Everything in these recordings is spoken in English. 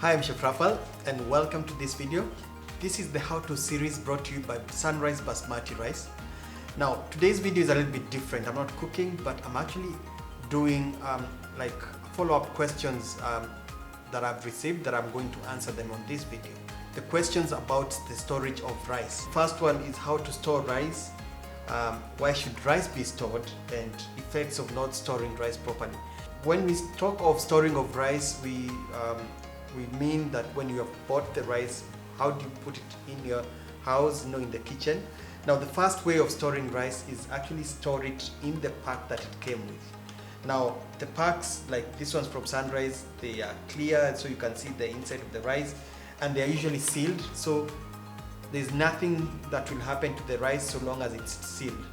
Hi, I'm Chef Raphael and welcome to this video. This is the how-to series brought to you by Sunrice Basmati rice. Now, today's video is a little bit different. I'm not cooking, but I'm actually doing like follow-up questions that I've received that I'm going to answer them on this video. The questions about the storage of rice. First one is how to store rice, why should rice be stored, and effects of not storing rice properly. When we talk of storing of rice, we mean that when you have bought the rice, how do you put it in your house, in the kitchen. Now the first way of storing rice is actually store it in the pack that it came with. Now the packs, like this one's from Sunrice, they are clear so you can see the inside of the rice, and they are usually sealed, so there's nothing that will happen to the rice so long as it's sealed.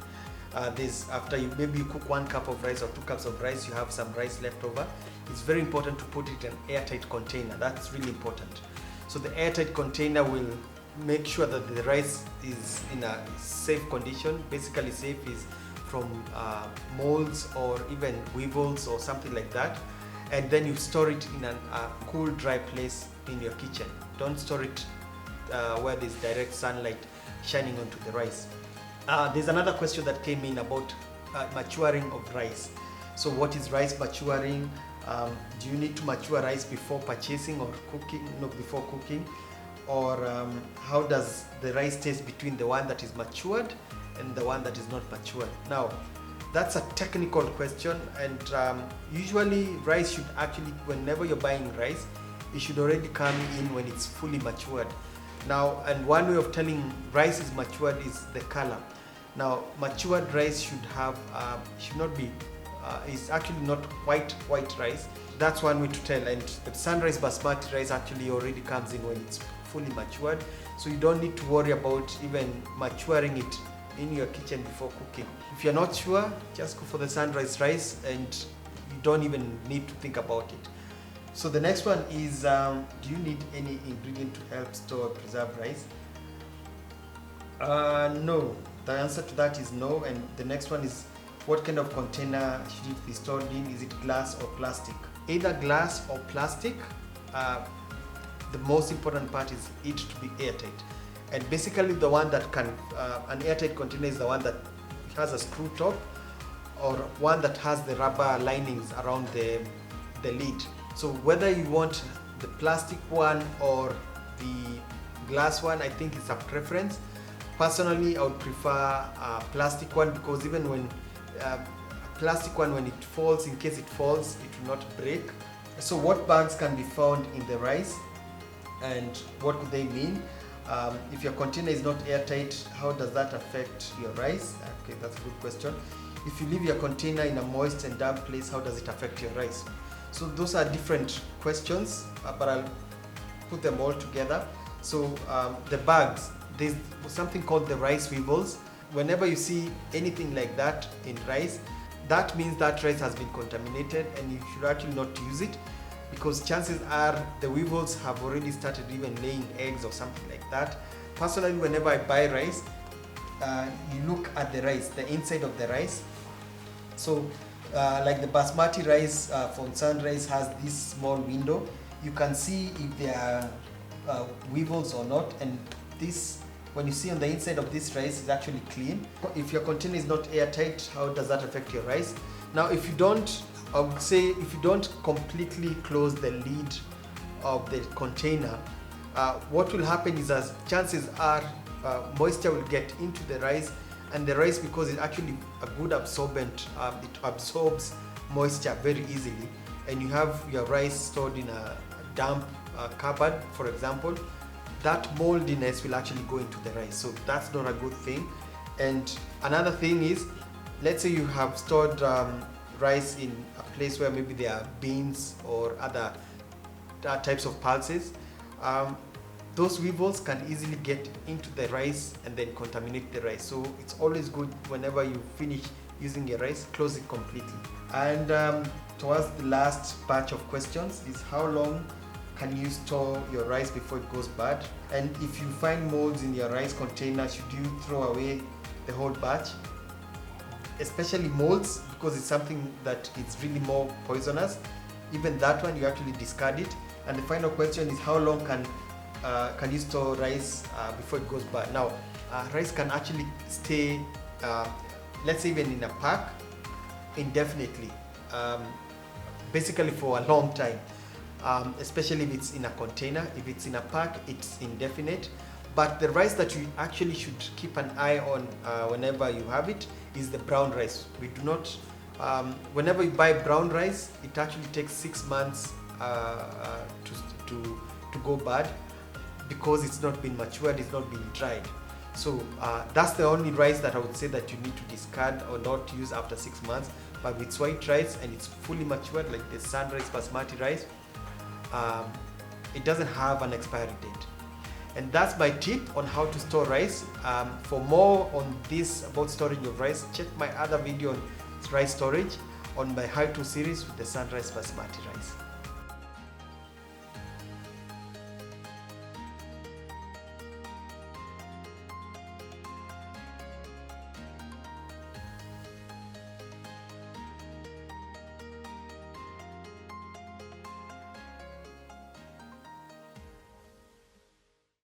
After maybe you cook 1 cup of rice or 2 cups of rice, you have some rice left over. It's very important to put it in an airtight container. That's really important. So the airtight container will make sure that the rice is in a safe condition. Basically safe is from molds or even weevils or something like that. And then you store it in a cool, dry place in your kitchen. Don't store it where there's direct sunlight shining onto the rice. There's another question that came in about maturing of rice. So what is rice maturing? Do you need to mature rice before purchasing or cooking? No, before cooking. Or how does the rice taste between the one that is matured and the one that is not matured? Now, that's a technical question, and usually rice should actually, whenever you're buying rice, it should already come in when it's fully matured. Now, and one way of telling rice is matured is the color. Now, matured rice should not be, it's actually not white rice. That's one way to tell. And the Sunrice Basmati rice actually already comes in when it's fully matured, so you don't need to worry about even maturing it in your kitchen before cooking. If you're not sure, just go for the Sunrice rice and you don't even need to think about it. So the next one is, do you need any ingredient to help store or preserve rice? No. The answer to that is no. And the next one is, what kind of container should it be stored in? Is it glass or plastic? Either glass or plastic. The most important part is it to be airtight. And basically the one that can, an airtight container is the one that has a screw top, or one that has the rubber linings around the lid. So whether you want the plastic one or the glass one, I think it's a preference. Personally, I would prefer a plastic one, because even when plastic one, when it falls, in case it falls, it will not break. So what bugs can be found in the rice, and what could they mean? If your container is not airtight, how does that affect your rice? Okay, that's a good question. If you leave your container in a moist and damp place, how does it affect your rice? So those are different questions, but I'll put them all together. So the bugs, there's something called the rice weevils. Whenever you see anything like that in rice, that means that rice has been contaminated and you should actually not use it, because chances are the weevils have already started even laying eggs or something like that. Personally, whenever I buy rice, you look at the rice, the inside of the rice. So like the Basmati rice from Sunrice has this small window. You can see if there are weevils or not, and this, when you see on the inside of this rice, is actually clean. If your container is not airtight, how does that affect your rice? Now, if you don't, I would say, if you don't completely close the lid of the container, what will happen is, as chances are, moisture will get into the rice, and the rice, because it's actually a good absorbent, it absorbs moisture very easily, and you have your rice stored in a damp cupboard, for example, that moldiness will actually go into the rice. So that's not a good thing. And another thing is, let's say you have stored rice in a place where maybe there are beans or other types of pulses. Those weevils can easily get into the rice and then contaminate the rice. So it's always good, whenever you finish using your rice, close it completely. And towards the last batch of questions is, how long can you store your rice before it goes bad? And if you find molds in your rice container, should you throw away the whole batch? Especially molds, because it's something that it's really more poisonous. Even that one, you actually discard it. And the final question is, how long can you store rice before it goes bad? Now, rice can actually stay, let's say even in a pack, indefinitely, basically for a long time, especially if it's in a container. If it's in a pack, it's indefinite. But the rice that you actually should keep an eye on whenever you have it is the brown rice. We do not, whenever you buy brown rice, it actually takes 6 months to go bad, because it's not been matured, it's not been dried. So that's the only rice that I would say that you need to discard or not use after 6 months. But with white rice and it's fully matured, like the Sunrice basmati rice, it doesn't have an expiry date. And that's my tip on how to store rice. For more on this about storage of rice, check my other video on rice storage on my how-to series with the Sunrice basmati rice.